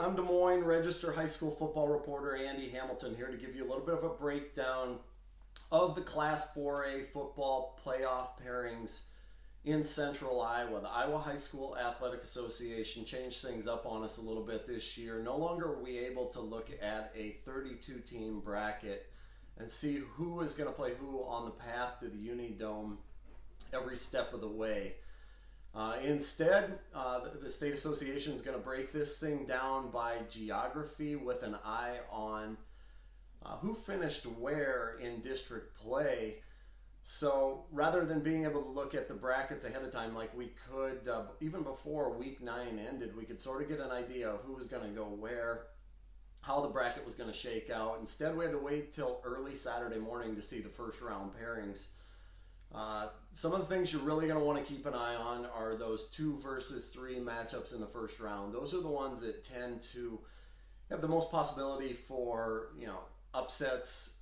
I'm Des Moines Register High School football reporter Andy Hamilton here to give you a little bit of a breakdown of the Class 4A football playoff pairings in Central Iowa. The Iowa High School Athletic Association changed things up on us a little bit this year. No longer are we able to look at a 32-team bracket and see who is going to play who on the path to the Unidome every step of the way. Instead, the state association is going to break this thing down by geography with an eye on who finished where in district play. So rather than being able to look at the brackets ahead of time like we could even before week 9 ended, we could sort of get an idea of who was going to go where, how the bracket was going to shake out. Instead, we had to wait till early Saturday morning to see the first round pairings. Some of the things you're really going to want to keep an eye on are those 2 versus 3 matchups in the first round. Those are the ones that tend to have the most possibility for, upsets.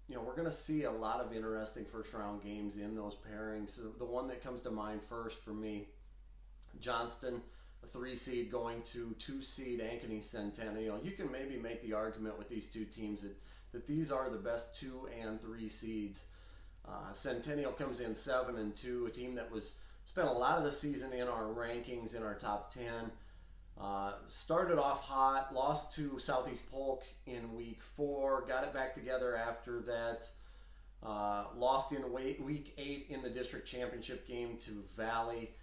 We're going to see a lot of interesting first round games in those pairings. So the one that comes to mind first for me, Johnston, a 3 seed going to 2 seed Ankeny Centennial. You can maybe make the argument with these two teams that these are the best 2 and 3 seeds. Centennial comes in 7-2, a team that was spent a lot of the season in our rankings in our top 10. Started off hot, lost to Southeast Polk in week 4, got it back together after that. Lost in week 8 in the district championship game to Valley.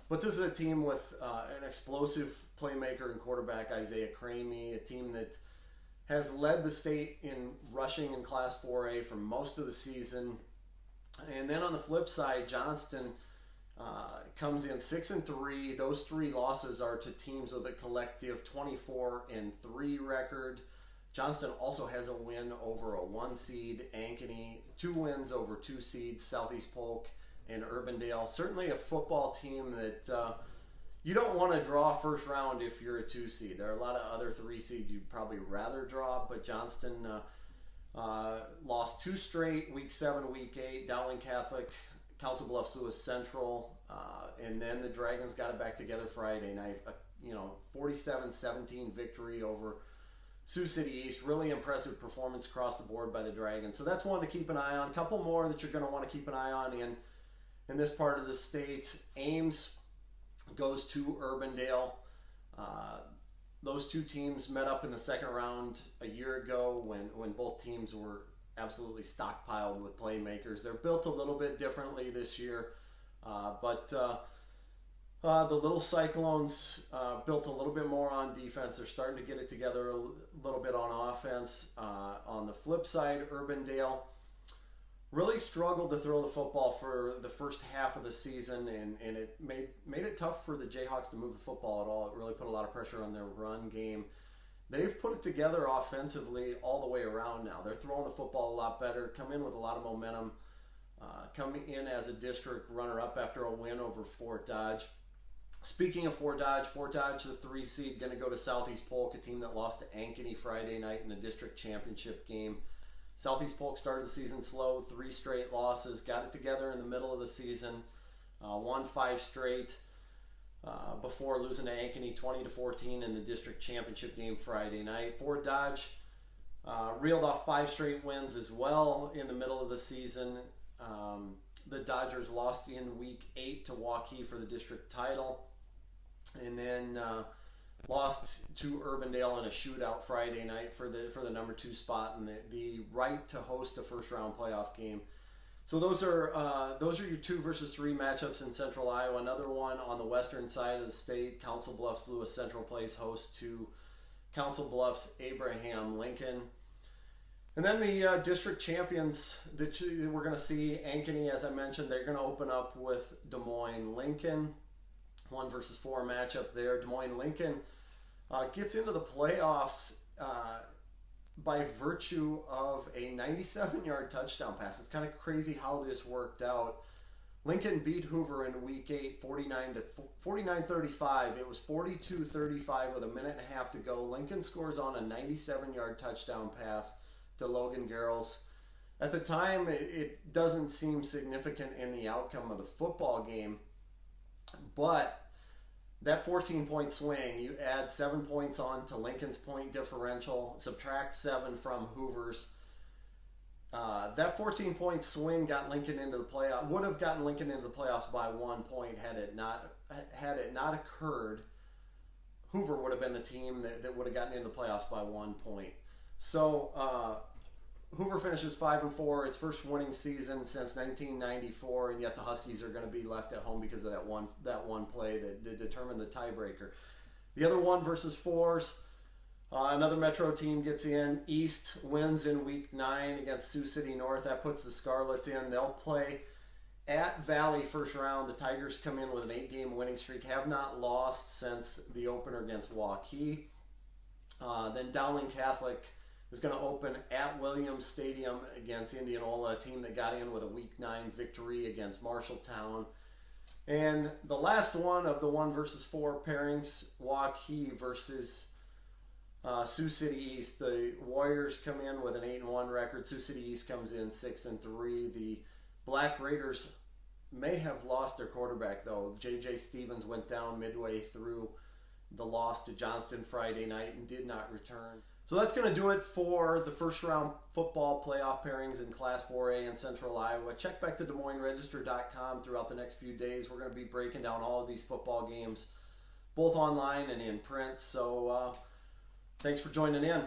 But this is a team with an explosive playmaker and quarterback, Isaiah Cramey, a team that has led the state in rushing in Class 4A for most of the season. And then on the flip side, Johnston comes in 6-3. Those 3 losses are to teams with a collective 24-3 record. Johnston also has a win over a 1 seed Ankeny, 2 wins over 2 seeds Southeast Polk and Urbandale. Certainly a football team that you don't want to draw first round if you're a 2 seed. There are a lot of other 3 seeds you'd probably rather draw, but Johnston lost 2 straight, week 7, week 8, Dowling Catholic, Council Bluffs Lewis Central, and then the Dragons got it back together Friday night. 47-17 victory over Sioux City East. Really impressive performance across the board by the Dragons. So that's one to keep an eye on. A couple more that you're going to want to keep an eye on in this part of the state. Ames goes to Urbandale. Those 2 teams met up in the second round a year ago when both teams were absolutely stockpiled with playmakers. They're built a little bit differently this year, but the Little Cyclones built a little bit more on defense. They're starting to get it together a little bit on offense. On the flip side, Urbandale really struggled to throw the football for the first half of the season, and it made it tough for the Jayhawks to move the football at all. It really put a lot of pressure on their run game. They've put it together offensively all the way around now. They're throwing the football a lot better, come in with a lot of momentum, coming in as a district runner-up after a win over Fort Dodge. Speaking of Fort Dodge, the 3 seed, going to go to Southeast Polk, a team that lost to Ankeny Friday night in a district championship game. Southeast Polk started the season slow, 3 straight losses, got it together in the middle of the season, won 5 straight before losing to Ankeny 20-14 in the district championship game Friday night. Fort Dodge reeled off 5 straight wins as well in the middle of the season. The Dodgers lost in week 8 to Waukee for the district title, and then lost to Urbandale in a shootout Friday night for the number 2 spot and the right to host a first round playoff game. So those are your 2 versus 3 matchups in Central Iowa. Another one on the western side of the state, Council Bluffs Lewis Central plays host to Council Bluffs Abraham Lincoln. And then the district champions that we're going to see, Ankeny, as I mentioned, they're going to open up with Des Moines Lincoln. 1 versus 4 matchup there. Des Moines Lincoln gets into the playoffs by virtue of a 97-yard touchdown pass. It's kind of crazy how this worked out. Lincoln beat Hoover in week 8, 49-35. It was 42-35 with a minute and a half to go. Lincoln scores on a 97-yard touchdown pass to Logan Garrels. At the time, it doesn't seem significant in the outcome of the football game, but that 14-point swing, you add 7 points on to Lincoln's point differential, subtract 7 from Hoover's. That 14-point swing got Lincoln into the playoff. Would have gotten Lincoln into the playoffs by 1 point had it not occurred. Hoover would have been the team that would have gotten into the playoffs by 1 point. So Hoover finishes 5-4, its first winning season since 1994, and yet the Huskies are going to be left at home because of that one play that determined the tiebreaker. The other 1 versus 4s. Another Metro team gets in. East wins in Week 9 against Sioux City North. That puts the Scarlets in. They'll play at Valley first round. The Tigers come in with an 8-game winning streak. Have not lost since the opener against Waukee. Then Dowling Catholic is going to open at Williams Stadium against Indianola, a team that got in with a Week 9 victory against Marshalltown. And the last one of the 1 versus 4 pairings, Waukee versus Sioux City East. The Warriors come in with an 8-1 record. Sioux City East comes in 6-3. The Black Raiders may have lost their quarterback, though. J.J. Stevens went down midway through the loss to Johnston Friday night and did not return. So that's going to do it for the first round football playoff pairings in Class 4A in Central Iowa. Check back to DesMoinesRegister.com throughout the next few days. We're going to be breaking down all of these football games, both online and in print. So thanks for joining in.